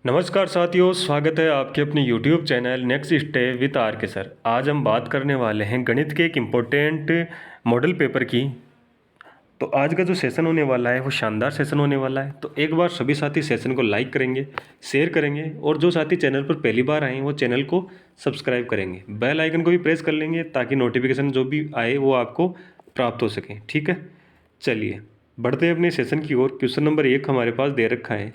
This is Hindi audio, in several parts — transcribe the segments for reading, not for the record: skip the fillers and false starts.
नमस्कार साथियों, स्वागत है आपके अपने YouTube channel next step with R K sir. आज हम बात करने वाले हैं गणित के एक इम्पोर्टेंट मॉडल पेपर की। तो आज का जो सेशन होने वाला है वो शानदार सेशन होने वाला है। तो एक बार सभी साथी सेशन को लाइक करेंगे, शेयर करेंगे और जो साथी चैनल पर पहली बार आए हैं वो चैनल को सब्सक्राइब करेंगे, बेल आइकन को भी प्रेस कर लेंगे ताकि नोटिफिकेशन जो भी आए वो आपको प्राप्त हो सके। ठीक है, चलिए बढ़ते हैं अपने सेशन की ओर। क्वेश्चन नंबर 1 हमारे पास दे रखा है।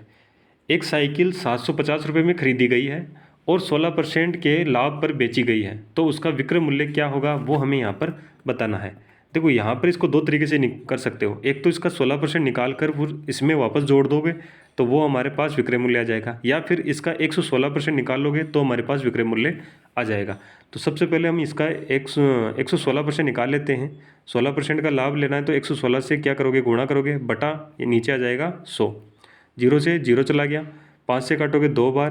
एक साइकिल 750 रुपये में खरीदी गई है और 16% के लाभ पर बेची गई है, तो उसका विक्रय मूल्य क्या होगा वो हमें यहाँ पर बताना है। देखो यहाँ पर इसको दो तरीके से कर सकते हो। एक तो इसका 16% निकाल कर फिर इसमें वापस जोड़ दोगे तो वो हमारे पास विक्रय मूल्य आ जाएगा, या फिर इसका 116% निकाल लोगे तो हमारे पास विक्रय मूल्य आ जाएगा। तो सबसे पहले हम इसका 116% निकाल लेते हैं। 16% का लाभ लेना है तो 116 से क्या करोगे, गुणा करोगे, बटा ये नीचे आ जाएगा 100। जीरो से जीरो चला गया, 5 से काटोगे 2 बार,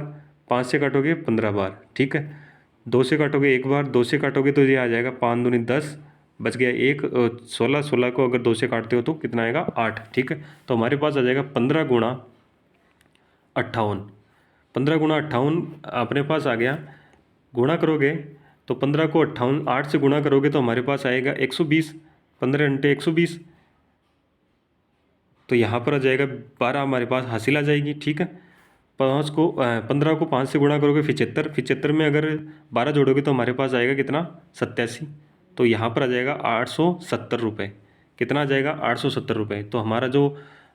5 से काटोगे 15 बार। ठीक है, 2 से काटोगे 1 बार, 2 से काटोगे तो ये आ जाएगा 5 दूनी 10, बच गया 1। 16, 16 को अगर 2 से काटते हो तो कितना आएगा 8। ठीक है, तो हमारे पास आ जाएगा 15 गुणा 58। 15 गुणा 58 अपने पास आ गया। गुणा करोगे तो 15 को 58 8 से गुणा करोगे तो हमारे पास आएगा 120। 15 घंटे 120, तो यहाँ पर आ जाएगा 12 हमारे पास हासिल आ जाएगी। ठीक है, 15 को 5 से गुणा करोगे 75। 75 में अगर 12 जोड़ोगे तो हमारे पास आएगा कितना, 87। तो यहाँ पर आ जाएगा 870 रुपये। कितना आ जाएगा, 870 रुपये। तो हमारा जो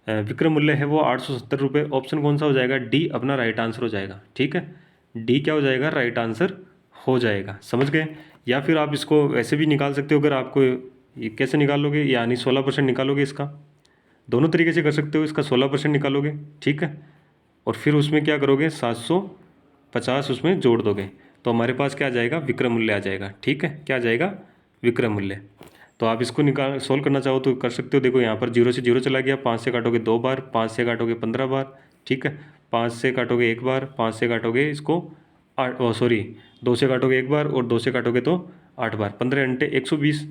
विक्रय मूल्य है वो 870 रुपये। ऑप्शन कौन सा हो जाएगा, डी अपना राइट आंसर हो जाएगा। ठीक है, डी क्या हो जाएगा, राइट आंसर हो जाएगा। समझ गए? या फिर आप इसको ऐसे भी निकाल सकते हो। अगर आपको ये कैसे निकालोगे, यानी 16% निकालोगे इसका, दोनों तरीके से कर सकते हो। इसका 16% निकालोगे, ठीक है, और फिर उसमें क्या करोगे, 750 उसमें जोड़ दोगे तो हमारे पास क्या आ जाएगा, विक्रय मूल्य आ जाएगा। ठीक है, क्या आ जाएगा, विक्रय मूल्य। तो आप इसको निकाल सोल्व करना चाहो तो कर सकते हो। देखो यहाँ पर 0 से 0 चला गया, 5 से काटोगे 2 बार, 5 से काटोगे 15 बार। ठीक है, 5 से काटोगे 1 बार, 5 से काटोगे इसको 8, सॉरी 2 से काटोगे 1 बार और 2 से काटोगे तो 8 बार। 15 घंटे 120।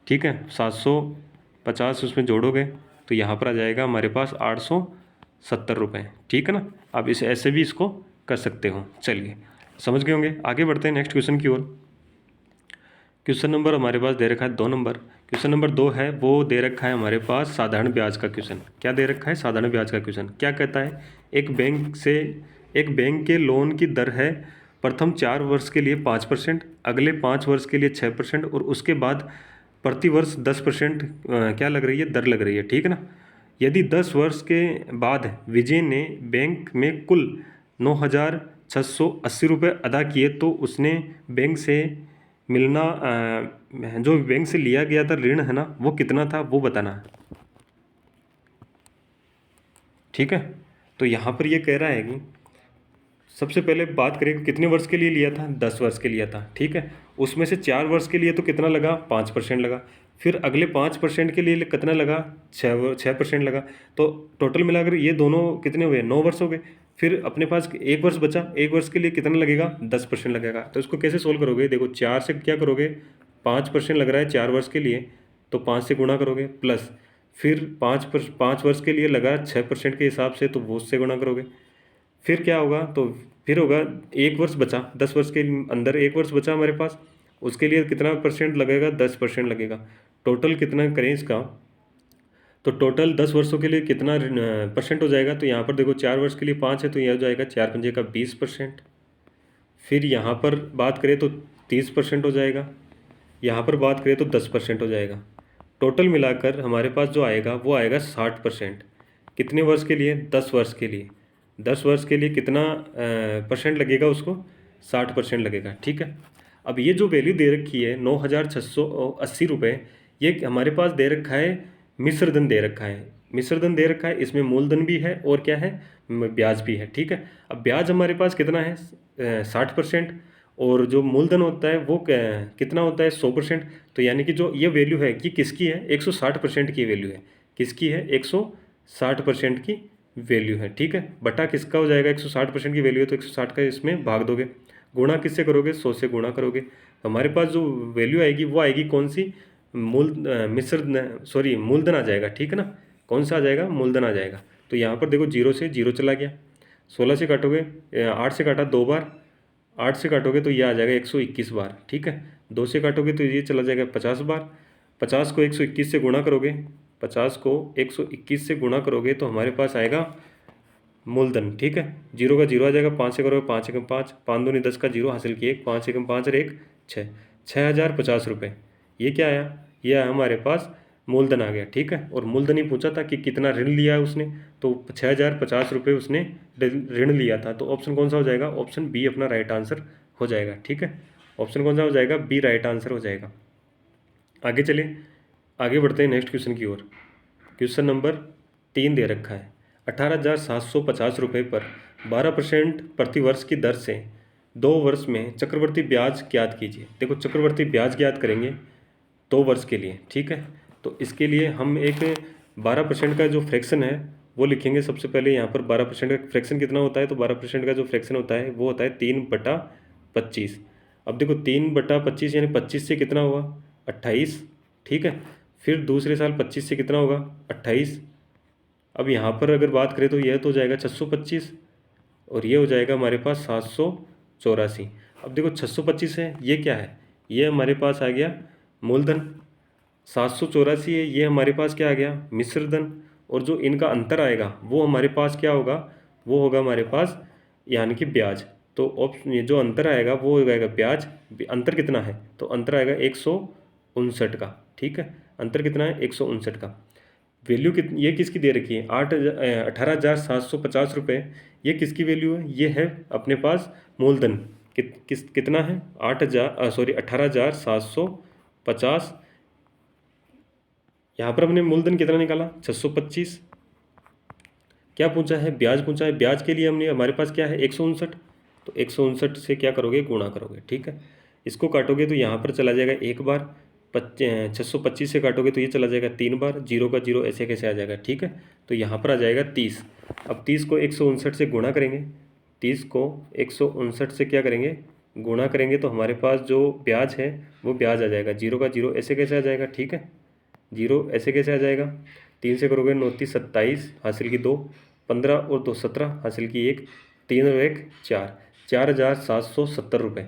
ठीक है, 750 उसमें जोड़ोगे तो यहाँ पर आ जाएगा हमारे पास 870 रुपये। ठीक है ना, आप इसे ऐसे भी इसको कर सकते हो। चलिए, समझ गए होंगे। आगे बढ़ते हैं नेक्स्ट क्वेश्चन की ओर। क्वेश्चन नंबर हमारे पास दे रखा है 2 नंबर। क्वेश्चन नंबर 2 है, वो दे रखा है हमारे पास साधारण ब्याज का क्वेश्चन। क्या दे रखा है, साधारण ब्याज का क्वेश्चन। क्या कहता है, एक बैंक के लोन की दर है प्रथम 4 वर्ष के लिए 5%, अगले 5 वर्ष के लिए 6% और उसके बाद प्रति वर्ष 10% क्या लग रही है, दर लग रही है। ठीक है ना। यदि 10 वर्ष के बाद विजय ने बैंक में कुल 9,680 रुपये अदा किए तो उसने बैंक से मिलना जो बैंक से लिया गया था ऋण है ना, वो कितना था वो बताना है। ठीक है, तो यहाँ पर ये कह रहा है कि सबसे पहले बात करें कितने वर्ष के लिए लिया था, 10 वर्ष के लिया था। ठीक है, उसमें से 4 वर्ष के लिए तो कितना लगा, 5% लगा। फिर अगले 5% के लिए कितना लगा, 6% लगा। तो टोटल मिलाकर ये दोनों कितने हुए, 9 वर्ष हो गए। फिर अपने पास 1 वर्ष बचा, 1 वर्ष के लिए कितना लगेगा, 10% लगेगा। तो इसको कैसे सोल्व करोगे, देखो 4 से क्या करोगे, 5% लग रहा है 4 वर्ष के लिए तो 5 से गुणा करोगे, प्लस फिर 5 वर्ष के लिए लगा 6% के हिसाब से तो वो उससे गुणा करोगे। फिर क्या होगा, तो फिर होगा 1 वर्ष बचा, 10 वर्ष के अंदर 1 वर्ष बचा हमारे पास, उसके लिए कितना परसेंट लगेगा, 10% लगेगा। टोटल कितना करें इसका, तो टोटल 10 वर्षों के लिए कितना परसेंट हो जाएगा। तो यहाँ पर देखो 4 वर्ष के लिए 5 है तो यह हो जाएगा 4 पंजे का 20%। फिर यहाँ पर बात करें तो 30% हो जाएगा, यहाँ पर बात करें तो 10% हो जाएगा। टोटल मिलाकर हमारे पास जो आएगा वो आएगा 60%। कितने वर्ष के लिए, 10 वर्ष के लिए। 10 वर्ष के लिए कितना परसेंट लगेगा उसको, 60% लगेगा। ठीक है, अब ये जो वैल्यू दे रखी है 9,680 रुपये, ये हमारे पास दे रखा है मिश्र धन दे रखा है। मिश्र धन दे रखा है, इसमें मूलधन भी है और क्या है, ब्याज भी है। ठीक है, अब ब्याज हमारे पास कितना है, 60%, और जो मूलधन होता है वो कितना होता है, 100%। तो यानी कि जो ये वैल्यू है कि किसकी है, 160% की वैल्यू है। किसकी है, 160% की वैल्यू है। ठीक है, बटा किसका हो जाएगा, 160% की वैल्यू है तो 160 का इसमें भाग दोगे, गुणा किससे करोगे, 100 से गुणा करोगे तो हमारे पास जो वैल्यू आएगी वो आएगी कौन सी, मूलधन आ जाएगा। ठीक है ना, कौन सा आ जाएगा, मूलधन आ जाएगा। तो यहाँ पर देखो 0 से 0 चला गया 16 से काटोगे, 8 से काटा 2 बार, 8 से काटोगे तो ये आ जाएगा 121 बार, ठीक है। 2 से काटोगे तो ये चला जाएगा 50 बार। 50 को 121 से गुणा करोगे, 50 को 121 से गुणा करोगे तो हमारे पास आएगा मूलधन, ठीक है। जीरो का जीरो आ जाएगा, 5 से करोगे 5 एकम 5, 5 दूनी 10 का जीरो हासिल किए, 5 एकम 5 और 1 6, 6,050 रुपये। ये क्या आया? ये आया हमारे पास मूलधन आ गया, ठीक है। और मूलधन ही पूछा था कि कितना ऋण लिया है उसने, तो 6,050 रुपये उसने ऋण लिया था। तो ऑप्शन कौन सा हो जाएगा? ऑप्शन बी अपना राइट आंसर हो जाएगा, ठीक है। ऑप्शन कौन सा हो जाएगा? बी राइट आंसर हो जाएगा। आगे चले, आगे बढ़ते हैं नेक्स्ट क्वेश्चन की ओर। क्वेश्चन नंबर 3 दे रखा है, 18,750 रुपये पर 12% प्रतिवर्ष की दर से 2 वर्ष में चक्रवर्ती ब्याज ज्ञात कीजिए। देखो चक्रवर्ती ब्याज ज्ञात करेंगे 2 वर्ष के लिए, ठीक है। तो इसके लिए हम एक 12% का जो फ्रैक्शन है वो लिखेंगे। सबसे पहले यहाँ पर 12% का फ्रैक्शन कितना होता है? तो 12% का जो फ्रैक्शन होता है वो होता है 3/25। अब देखो 3/25 यानी 25 से कितना हुआ? 28, ठीक है। फिर दूसरे साल 25 से कितना होगा? 28। अब यहाँ पर अगर बात करें तो यह तो हो जाएगा 625 और ये हो जाएगा हमारे पास 784। अब देखो 625 है, ये क्या है? ये हमारे पास आ गया मूलधन। 784 है, ये हमारे पास क्या आ गया? मिश्र धन। और जो इनका अंतर आएगा वो हमारे पास क्या होगा? वो होगा हमारे पास यानी कि ब्याज। तो ऑप्शन ये जो अंतर आएगा वो हो जाएगा ब्याज। अंतर कितना है? तो अंतर आएगा 159 का, ठीक है। अंतर कितना है? 159 का। वैल्यू कितनी, ये किसकी दे रखी है? 18,750 रुपये। ये किसकी वैल्यू है? ये है अपने पास मूलधन। कितना है? 18,750। यहाँ पर हमने मूलधन कितना निकाला? 625। क्या पूछा है? ब्याज पूछा है। ब्याज के लिए हमने हमारे पास क्या है? 159। तो 159 से क्या करोगे? गुणा करोगे, ठीक है। इसको काटोगे तो यहाँ पर चला जाएगा एक बार, 625 से काटोगे तो ये चला जाएगा 3 बार, जीरो का जीरो ऐसे कैसे आ जाएगा, ठीक है। तो यहाँ पर आ जाएगा 30। अब 30 को 159 से गुणा करेंगे, 30 को 159 से क्या करेंगे? गुणा करेंगे तो हमारे पास जो ब्याज है वो ब्याज आ जाएगा, जीरो का जीरो ऐसे कैसे आ जाएगा, ठीक है। जीरो ऐसे कैसे आ जाएगा? 3 से करोगे 9 3 27 हासिल की 2, 15 और 2 17 हासिल की 1, 3 और 1 4, 4,770 रुपये।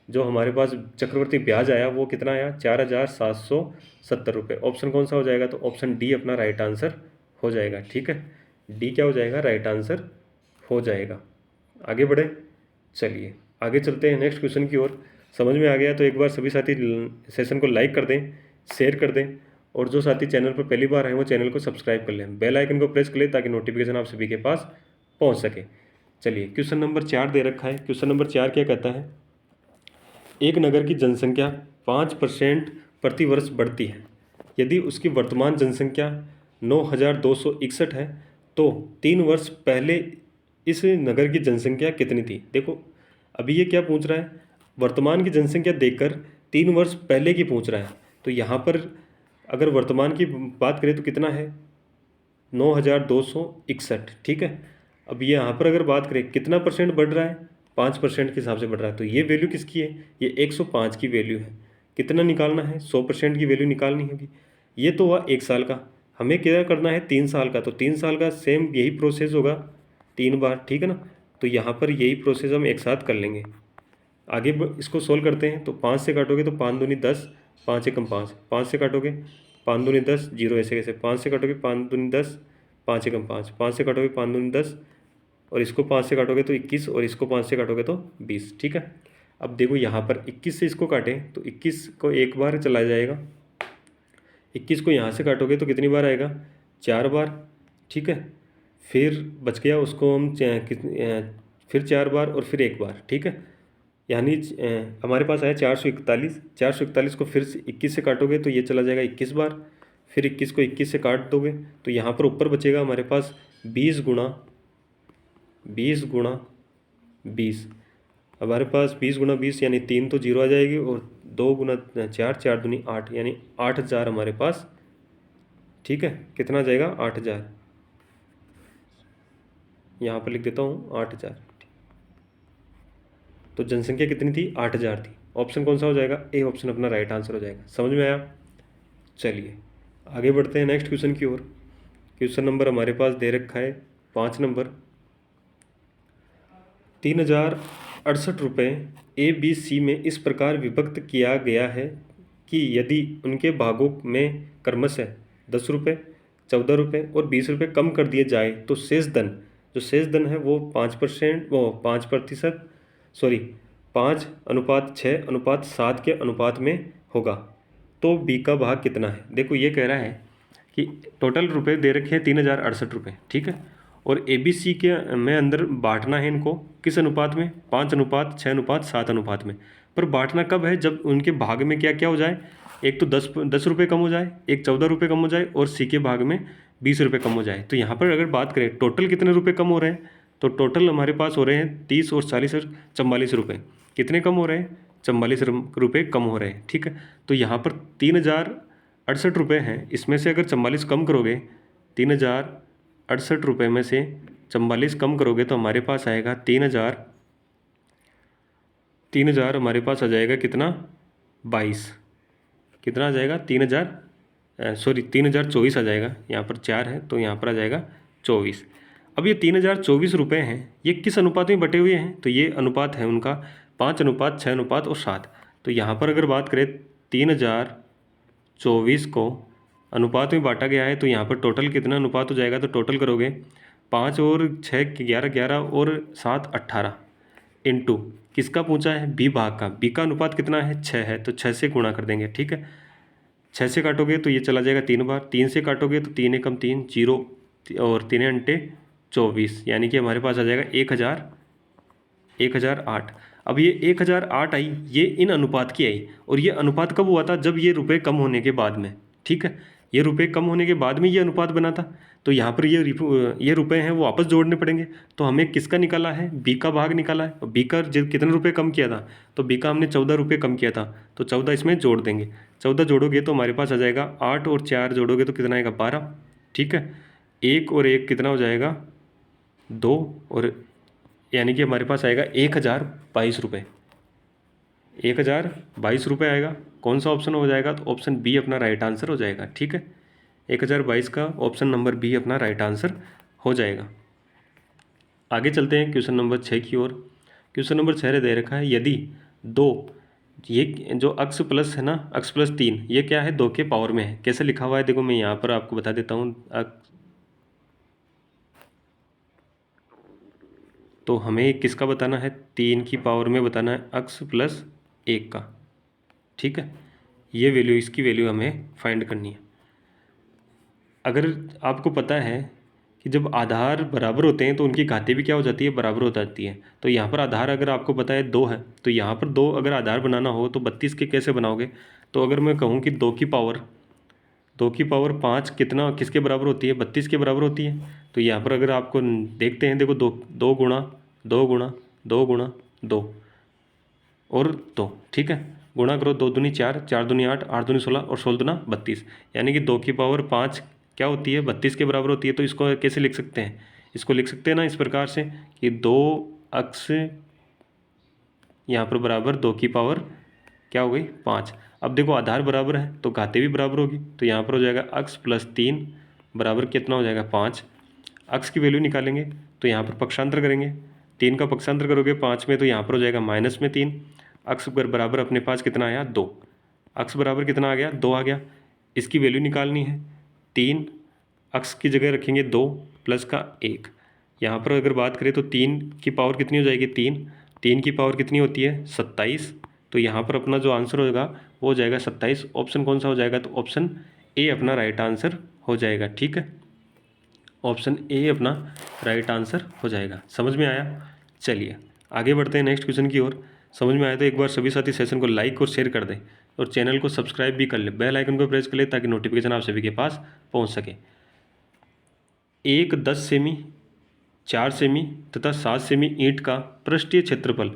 जो हमारे पास चक्रवर्ती ब्याज आया वो कितना आया? 4,770 रुपये। ऑप्शन कौन सा हो जाएगा? तो ऑप्शन डी अपना राइट आंसर हो जाएगा, ठीक है। डी क्या हो जाएगा? राइट आंसर हो जाएगा। आगे बढ़े, चलिए आगे चलते हैं नेक्स्ट क्वेश्चन की ओर। समझ में आ गया तो एक बार सभी साथी सेशन को लाइक कर दें, शेयर कर दें, और जो साथी चैनल पर पहली बार आए वो चैनल को सब्सक्राइब कर लें, बेल आइकन को प्रेस कर लें ताकि नोटिफिकेशन आप सभी के पास पहुंच सके। चलिए क्वेश्चन नंबर 4 दे रखा है। क्वेश्चन नंबर 4 क्या कहता है? एक नगर की जनसंख्या 5% प्रतिवर्ष बढ़ती है। यदि उसकी वर्तमान जनसंख्या 9,261 है तो 3 वर्ष पहले इस नगर की जनसंख्या कितनी थी? देखो अभी ये क्या पूछ रहा है? वर्तमान की जनसंख्या देकर 3 वर्ष पहले की पूछ रहा है। तो यहाँ पर अगर वर्तमान की बात करें तो कितना है? 9,261, ठीक है। अब ये यहाँ पर अगर बात करें कितना परसेंट बढ़ रहा है? 5% के हिसाब से बढ़ रहा है। तो ये वैल्यू किसकी है? ये 105 की वैल्यू है। कितना निकालना है? 100% की वैल्यू निकालनी होगी। ये तो हुआ 1 साल का, हमें क्या करना है? 3 साल का। तो 3 साल का सेम यही प्रोसेस होगा 3 बार, ठीक है ना। तो यहाँ पर यही प्रोसेस हम एक साथ कर लेंगे। आगे इसको सोल्व करते हैं। तो 5 से काटोगे तो 5 दूनी 10, 5 एकम 5, 5 से काटोगे 5 दूनी 10, जीरो ऐसे कैसे, 5 से काटोगे 5 दूनी 10, 5 एकम 5, 5 से काटोगे 5 दूनी 10, और इसको 5 से काटोगे तो 21, और इसको 5 से काटोगे तो 20, ठीक है। अब देखो यहाँ पर 21 से इसको काटें तो 21 को एक बार चला जाएगा, 21 को यहाँ से काटोगे तो कितनी बार आएगा? 4 बार, ठीक है। फिर बच गया उसको हम फिर 4 बार और फिर एक बार, ठीक है। यानी हमारे पास आया 441। 441 को फिर से 21 से काटोगे तो ये चला जाएगा 21 बार, फिर 21 को 21 से काट दोगे तो यहाँ पर ऊपर बचेगा हमारे पास 20 गुणा 20 हमारे पास 20 गुणा 20 यानी 3 तो जीरो आ जाएगी, और 2 गुणा 4, 4 दूनी 8 यानी 8,000 हमारे पास, ठीक है। कितना आ जाएगा? 8,000। यहाँ पर लिख देता हूँ 8,000। तो जनसंख्या कितनी थी? 8,000 थी। ऑप्शन कौन सा हो जाएगा? ए ऑप्शन अपना राइट आंसर हो जाएगा। समझ में आया? चलिए आगे बढ़ते हैं नेक्स्ट क्वेश्चन की ओर। क्वेश्चन नंबर हमारे पास दे रखा है 5 नंबर। ₹3068 ए बी सी में इस प्रकार विभक्त किया गया है कि यदि उनके भागों में क्रमशः ₹10, ₹14 और ₹20 कम कर दिए जाए तो शेष धन, जो शेष धन है वो 5%, वो 5%, सॉरी 5:6:7 के अनुपात में होगा। तो बी का भाग कितना है? देखो ये कह रहा है कि टोटल रुपए दे रखे हैं ₹3068, ठीक है, और ए बी सी के में अंदर बांटना है इनको किस अनुपात में? 5:6:7 अनुपात में। पर बांटना कब है? जब उनके भाग में क्या क्या हो जाए, एक तो दस रुपये कम हो जाए, एक ₹14 कम हो जाए और सी के भाग में ₹20 कम हो जाए। तो यहाँ पर अगर बात करें टोटल कितने रुपये कम हो रहे हैं, तो टोटल हमारे पास हो रहे हैं 30 और 40 और 44 रुपये। कितने कम हो रहे हैं? 44 रुपये कम हो रहे हैं, ठीक है। तो यहाँ पर ₹3068 हैं, इसमें से अगर 44 कम करोगे, ₹3068 में से 44 कम करोगे तो हमारे पास आएगा 3000 हमारे पास आ जाएगा कितना? 22। कितना आ जाएगा? 3024 आ जाएगा। यहाँ पर 4 है तो यहाँ पर आ जाएगा 24। अब ये 3024 हैं, ये किस अनुपात में बटे हुए हैं? तो ये अनुपात है उनका 5:6 और 7। तो यहाँ पर अगर बात करें 3024 को अनुपात में बांटा गया है तो यहाँ पर टोटल कितना अनुपात हो जाएगा? तो टोटल करोगे 5 और 6 11 11 और 7 18 इंटू किसका पूछा है? बी भाग का। बी का अनुपात कितना है? 6 है, तो 6 से गुणा कर देंगे, ठीक है। 6 से काटोगे तो ये चला जाएगा 3 बार, 3 से काटोगे तो 3 एकम 3 0 और 3 अंटे 24, यानी कि हमारे पास आ जाएगा 1008। अब ये 1008 आई, ये इन अनुपात की आई, और ये अनुपात कब हुआ था? जब ये रुपए कम होने के बाद में, ठीक है। ये रुपए कम होने के बाद में ये अनुपात बना था। तो यहाँ पर ये रुपए हैं वो वापस जोड़ने पड़ेंगे। तो हमें किसका निकाला है? बी का भाग निकाला है। और बी का कितने रुपए कम किया था? तो बी का हमने 14 रुपये कम किया था, तो 14 इसमें जोड़ देंगे। 14 जोड़ोगे तो हमारे पास आ जाएगा 8 और 4 जोड़ोगे तो कितना आएगा? 12, ठीक है। 1 और 1 कितना हो जाएगा? 2, और यानी कि हमारे पास आएगा 1022 रुपये। 1022 आएगा। कौन सा ऑप्शन हो जाएगा? तो ऑप्शन बी अपना राइट आंसर हो जाएगा, ठीक है। 1022 का ऑप्शन नंबर बी अपना राइट आंसर हो जाएगा। आगे चलते हैं क्वेश्चन नंबर 6 की ओर। क्वेश्चन नंबर 6 दे रखा है, यदि 2, ये जो अक्स प्लस है ना, अक्स प्लस 3, ये क्या है? 2 के पावर में है। कैसे लिखा हुआ है देखो, मैं यहाँ पर आपको बता देता हूँ। तो हमें किसका बताना है? 3 की पावर में बताना है, अक्स प्लस 1 का, ठीक है। ये वैल्यू, इसकी वैल्यू हमें फाइंड करनी है। अगर आपको पता है कि जब आधार बराबर होते हैं तो उनकी घातें भी क्या हो जाती है? बराबर हो जाती है। तो यहाँ पर आधार अगर आपको पता है 2 है, तो यहाँ पर 2 अगर आधार बनाना हो तो 32 के कैसे बनाओगे? तो अगर मैं कहूँ कि 2 की पावर 5 कितना, किसके बराबर होती है? 32 के बराबर होती है। तो यहाँ पर अगर आपको देखते हैं, देखो 2 गुणा 2 गुणा 2 गुणा 2 और 2, ठीक है। गुणा करो, 2 दूनी 4, 4 दूनी 8, 8 दूनी 16 और 16 दूना 32, यानी कि 2 की पावर 5 क्या होती है? 32 के बराबर होती है। तो इसको कैसे लिख सकते हैं? इसको लिख सकते हैं ना इस प्रकार से कि 2 अक्स यहाँ पर बराबर 2 की पावर क्या हो गई? 5। अब देखो आधार बराबर है तो घातें भी बराबर होगी। तो यहाँ पर हो जाएगा अक्स प्लस 3 बराबर कितना हो जाएगा? 5। अक्स की वैल्यू निकालेंगे तो यहाँ पर पक्षांतर करेंगे, 3 का पक्षांतर करोगे 5 में तो यहाँ पर हो जाएगा माइनस में 3। अक्स बराबर अपने पास कितना आया? 2। अक्स बराबर कितना आ गया? 2 आ गया। इसकी वैल्यू निकालनी है, 3 अक्स की जगह रखेंगे 2 प्लस का 1। यहाँ पर अगर बात करें तो 3 की पावर कितनी हो जाएगी? 3 की पावर कितनी होती है? 27। तो यहाँ पर अपना जो आंसर होगा वो हो जाएगा 27। ऑप्शन कौन सा हो जाएगा? तो ऑप्शन ए अपना राइट आंसर हो जाएगा, ठीक है। ऑप्शन ए अपना राइट आंसर हो जाएगा। समझ में आया? चलिए आगे बढ़ते हैं नेक्स्ट क्वेश्चन की ओर। समझ में आया तो एक बार सभी साथी सेशन को लाइक और शेयर कर दें और चैनल को सब्सक्राइब भी कर ले, बेल आइकन को प्रेस कर ले ताकि नोटिफिकेशन आप सभी के पास पहुंच सके। एक 10 सेमी, 4 सेमी तथा 7 सेमी ईंट का पृष्ठीय क्षेत्रफल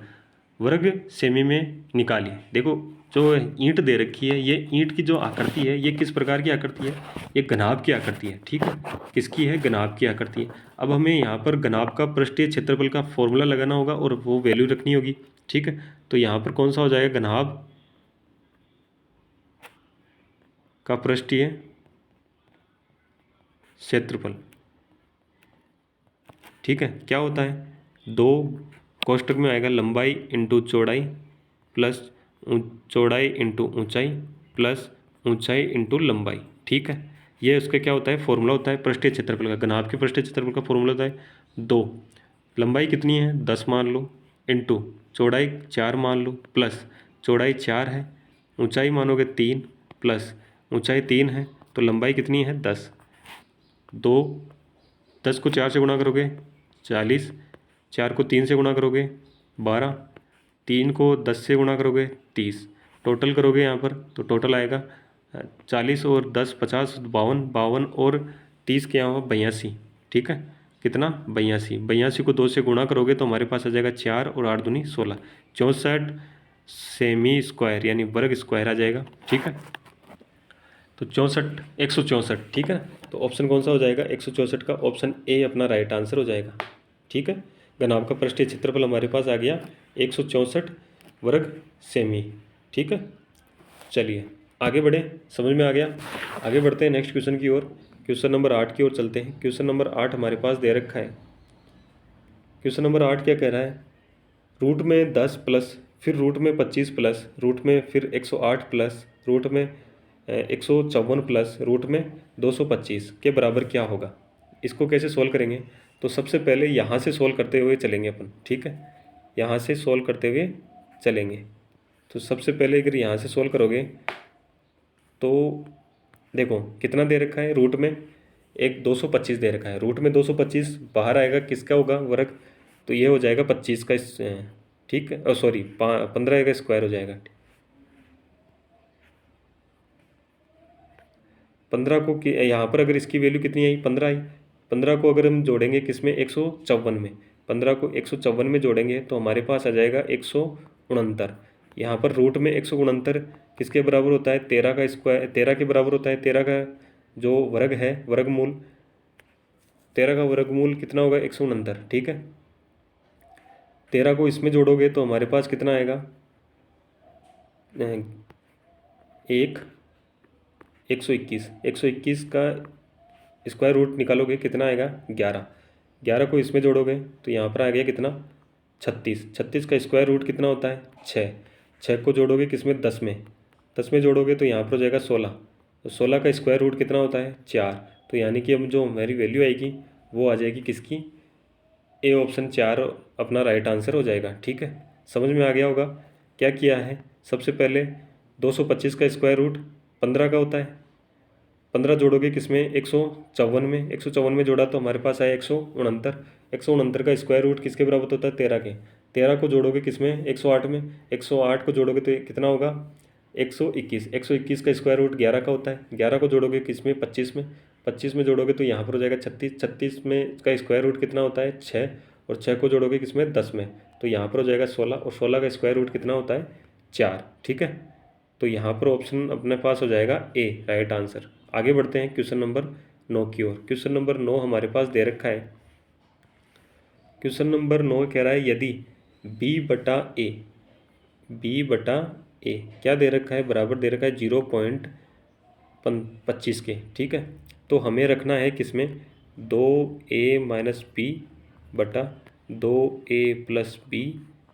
वर्ग सेमी में निकालिए। देखो जो ईंट दे रखी है, ये ईंट की जो आकृति है ये किस प्रकार की आकृति है? ये घनाभ की आकृति है, ठीक है। किसकी है? घनाभ की आकृति है। अब हमें यहाँ पर घनाभ का पृष्ठीय क्षेत्रफल का फॉर्मूला लगाना होगा और वो वैल्यू रखनी होगी, ठीक है। तो यहाँ पर कौन सा हो जाएगा? घनाभ का पृष्ठीय क्षेत्रफल, ठीक है। क्या होता है? 2 कोष्टक में आएगा लंबाई इंटू चौड़ाई प्लस चौड़ाई इंटू ऊंचाई प्लस ऊंचाई इंटू लंबाई। ठीक है, ये उसका क्या होता है, फॉर्मूला होता है पृष्ठीय क्षेत्रफल का। घनाभ के पृष्ठीय क्षेत्रफल का फॉर्मूला होता है 2, लंबाई कितनी है 10 मान लो, इंटू चौड़ाई 4 मान लो, प्लस चौड़ाई 4 है, ऊंचाई मानोगे 3, प्लस ऊंचाई 3 है तो लंबाई कितनी है 10। 2, 10 को 4 से गुणा करोगे 40, 4 को 3 से गुणा करोगे 12, 3 को 10 से गुणा करोगे 30, टोटल करोगे यहाँ पर तो टोटल आएगा 40 और 10 50 52, 52 और 30 के यहाँ 82। ठीक है, कितना 82, 82 को 2 से गुणा करोगे तो हमारे पास आ जाएगा 4 और 8 दूनी 16, 64 सेमी स्क्वायर यानी वर्ग स्क्वायर आ जाएगा। ठीक है, तो 64 164। ठीक है, तो ऑप्शन कौन सा हो जाएगा 164 का, ऑप्शन ए अपना राइट आंसर हो जाएगा। ठीक है, घनाभ का पृष्ठीय क्षेत्रफल हमारे पास आ गया 164 वर्ग सेमी। ठीक है, चलिए आगे बढ़े, समझ में आ गया। आगे बढ़ते हैं नेक्स्ट क्वेश्चन की ओर, क्वेश्चन नंबर 8 की ओर चलते हैं। क्वेश्चन नंबर 8 हमारे पास दे रखा है। क्वेश्चन नंबर 8 क्या कह रहा है, रूट में 10 प्लस फिर रूट में 25 प्लस रूट में फिर 108 प्लस रूट में 154 प्लस रूट में 225 के बराबर क्या होगा। इसको कैसे सोल्व करेंगे, तो सबसे पहले यहाँ से सोल्व करते हुए चलेंगे अपन। ठीक है, यहाँ से सोल्व करते हुए चलेंगे। तो सबसे पहले अगर यहाँ से सोल्व करोगे तो देखो कितना दे रखा है, रूट में एक 225 दे रखा है, रूट में 225 बाहर आएगा किसका होगा वर्ग, तो ये हो जाएगा 25 का ठीक है, सॉरी 15 का स्क्वायर हो जाएगा। 15 को यहाँ पर अगर इसकी वैल्यू कितनी आई 15 आई, 15 को अगर हम जोड़ेंगे किसमें 154 में, 15 को 154 में जोड़ेंगे तो हमारे पास आ जाएगा 169। यहाँ पर रूट में 169 किसके बराबर होता है 13 का स्क्वायर, 13 के बराबर होता है, 13 का जो वर्ग है वर्गमूल, 13 का वर्गमूल कितना होगा 169। ठीक है, 13 को इसमें जोड़ोगे तो हमारे पास कितना आएगा 121, 121 का स्क्वायर रूट निकालोगे कितना आएगा 11, 11 को इसमें जोड़ोगे तो यहाँ पर आ गया कितना 36, 36 का स्क्वायर रूट कितना होता है 6, 6 को जोड़ोगे किसमें 10 में, 10 में जोड़ोगे तो यहाँ पर हो जाएगा 16, तो 16 का स्क्वायर रूट कितना होता है 4, तो यानी कि अब जो हमारी वैल्यू आएगी वो आ जाएगी किसकी, ए ऑप्शन 4 अपना राइट आंसर हो जाएगा। ठीक है, समझ में आ गया होगा। क्या किया है, सबसे पहले 225 का स्क्वायर रूट 15 का होता है, 15 जोड़ोगे किसमें 154 में, 154 में जोड़ा तो हमारे पास आया 169, 169 का स्क्वायर रूट किसके बराबर होता है 13 के, 13 को जोड़ोगे किसमें 108 में, 108 को जोड़ोगे तो कितना होगा 121, 121 का स्क्वायर रूट 11 का होता है, 11 को जोड़ोगे किसमें 25 में, 25 में जोड़ोगे तो यहाँ पर हो जाएगा 36, 36 में का स्क्वायर रूट कितना होता है 6, और 6 को जोड़ोगे किसमें 10 में, तो यहाँ पर हो जाएगा 16, और 16 का स्क्वायर रूट कितना होता है 4। ठीक है, तो यहाँ पर ऑप्शन अपने पास हो जाएगा ए राइट आंसर। आगे बढ़ते हैं क्वेश्चन नंबर 9 की ओर। क्वेश्चन नंबर 9 हमारे पास दे रखा है। क्वेश्चन नंबर 9 कह रहा है यदि बी बटा ए क्या दे रखा है, बराबर दे रखा है 0.25 के। ठीक है, तो हमें रखना है किसमें 2a माइनस बी बटा 2a प्लस बी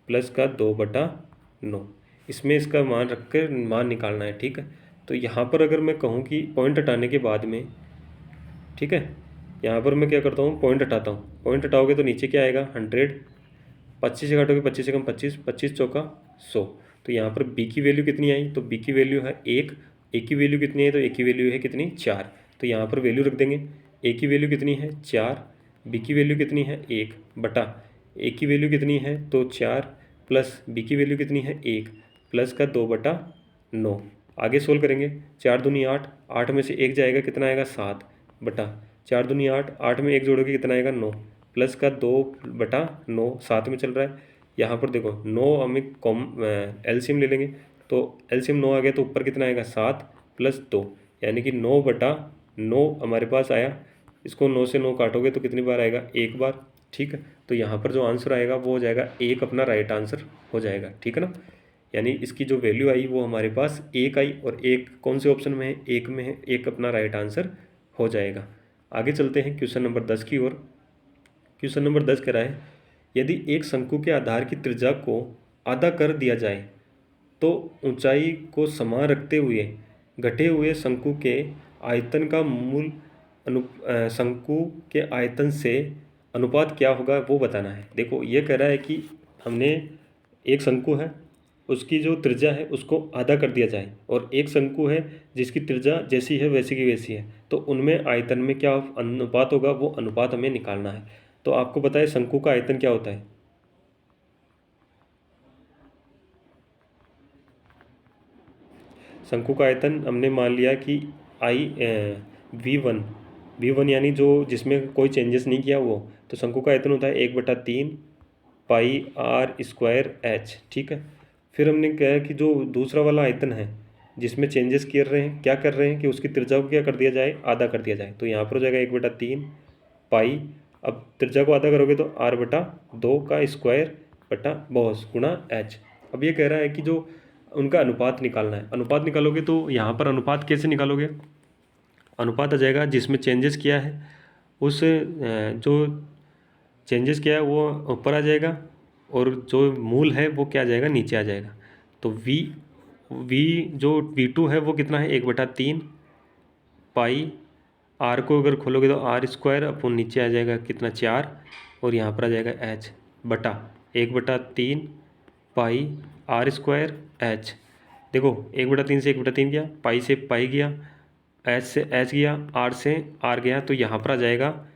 प्लस का 2/9, इसमें इसका मान रख कर मान निकालना है। ठीक है, तो यहाँ पर अगर मैं कहूँ कि पॉइंट हटाने के बाद में, ठीक है, यहाँ पर मैं क्या करता हूँ पॉइंट हटाता हूँ, पॉइंट हटाओगे तो नीचे क्या आएगा 100, 25 से काटोगे 25 से कम 25, 25 चौका 100, तो यहाँ पर बी की वैल्यू कितनी आई, तो बी की वैल्यू है 1, ए की वैल्यू कितनी है, तो ए की वैल्यू है कितनी 4, तो यहाँ पर वैल्यू रख देंगे, ए की वैल्यू कितनी है 4, बी की वैल्यू कितनी है 1 बटा ए की वैल्यू कितनी है तो 4 प्लस बी की वैल्यू कितनी है 1 प्लस का 2/9। आगे सोल्व करेंगे, 4 दूनी 8, 8 में से 1 जाएगा कितना आएगा 7 बटा 4 दूनी 8, 8 में 1 जोड़ोगे कितना आएगा 9 प्लस का 2/9, 7 में चल रहा है। यहाँ पर देखो 9 हमें एलसीएम ले लेंगे, तो एलसीएम 9 आ गया तो ऊपर कितना आएगा 7 प्लस 2, यानी कि 9/9 हमारे पास आया। इसको 9 से 9 काटोगे तो कितनी बार आएगा 1 बार। ठीक है, तो यहाँ पर जो आंसर आएगा वो हो जाएगा 1 अपना राइट आंसर हो जाएगा। ठीक है ना, यानी इसकी जो वैल्यू आई वो हमारे पास 1 आई, और 1 कौन से ऑप्शन में है 1 में है, 1 अपना राइट आंसर हो जाएगा। आगे चलते हैं क्वेश्चन नंबर 10 की ओर। क्वेश्चन नंबर 10 कह रहा है यदि एक शंकु के आधार की त्रिज्या को आधा कर दिया जाए तो ऊंचाई को समान रखते हुए घटे हुए शंकु के आयतन का मूल शंकु के आयतन से अनुपात क्या होगा वो बताना है। देखो ये कह रहा है कि हमने एक शंकु है, उसकी जो त्रिज्या है उसको आधा कर दिया जाए, और एक शंकु है जिसकी त्रिज्या जैसी है वैसी की वैसी है, तो उनमें आयतन में क्या अनुपात होगा वो अनुपात हमें निकालना है। तो आपको पता है शंकु का आयतन क्या होता है। शंकु का आयतन हमने मान लिया कि V1 यानी जो जिसमें कोई चेंजेस नहीं किया वो, तो शंकु का आयतन होता है 1/3 पाई आर स्क्वायर एच। ठीक है, फिर हमने कहा कि जो दूसरा वाला आयतन है जिसमें चेंजेस कर रहे हैं, क्या कर रहे हैं कि उसकी त्रिज्या को क्या कर दिया जाए, आधा कर दिया जाए। तो यहाँ पर हो जाएगा 1/3 पाई, अब त्रिज्या को आधा करोगे तो R/2 का स्क्वायर बटा बॉस गुणा एच। अब ये कह रहा है कि जो उनका अनुपात निकालना है। अनुपात निकालोगे तो यहाँ पर अनुपात कैसे निकालोगे, अनुपात आ जाएगा जिसमें चेंजेस किया है उस जो चेंजेस किया है वो ऊपर आ जाएगा, और जो मूल है वो क्या आ जाएगा, नीचे आ जाएगा। तो V जो V2 है वो कितना है, 1/3 पाई, आर को अगर खोलोगे तो R² अपन नीचे आ जाएगा कितना 4, और यहाँ पर आ जाएगा एच बटा 1/3 पाई R² एच। देखो 1/3 से 1/3 गया, पाई से पाई गया, एच से एच गया, आर से आर गया, तो यहाँ पर आ जाएगा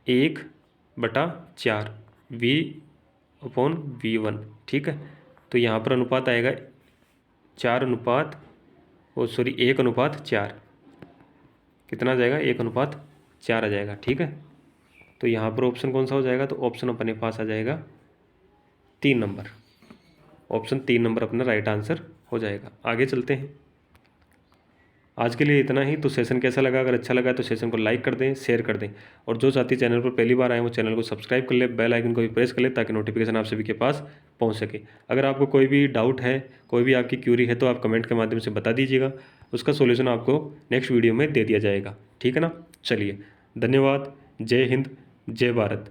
1/4 V/V1। ठीक है, तो यहाँ पर अनुपात आएगा 1/4, कितना आ जाएगा, 1/4 आ जाएगा। ठीक है, तो यहाँ पर ऑप्शन कौन सा हो जाएगा, तो ऑप्शन अपने पास आ जाएगा 3 नंबर। ऑप्शन 3 नंबर अपना राइट आंसर हो जाएगा। आगे चलते हैं। आज के लिए इतना ही। तो सेशन कैसा लगा, अगर अच्छा लगा तो सेशन को लाइक कर दें, शेयर कर दें, और जो साथी चैनल पर पहली बार आए वो चैनल को सब्सक्राइब कर ले, बेल आइकन को भी प्रेस कर ले ताकि नोटिफिकेशन आप सभी के पास पहुंच सके। अगर आपको कोई भी डाउट है, कोई भी आपकी क्यूरी है, तो आप कमेंट के माध्यम से बता दीजिएगा, उसका सोल्यूशन आपको नेक्स्ट वीडियो में दे दिया जाएगा। ठीक है ना, चलिए धन्यवाद। जय हिंद, जय भारत।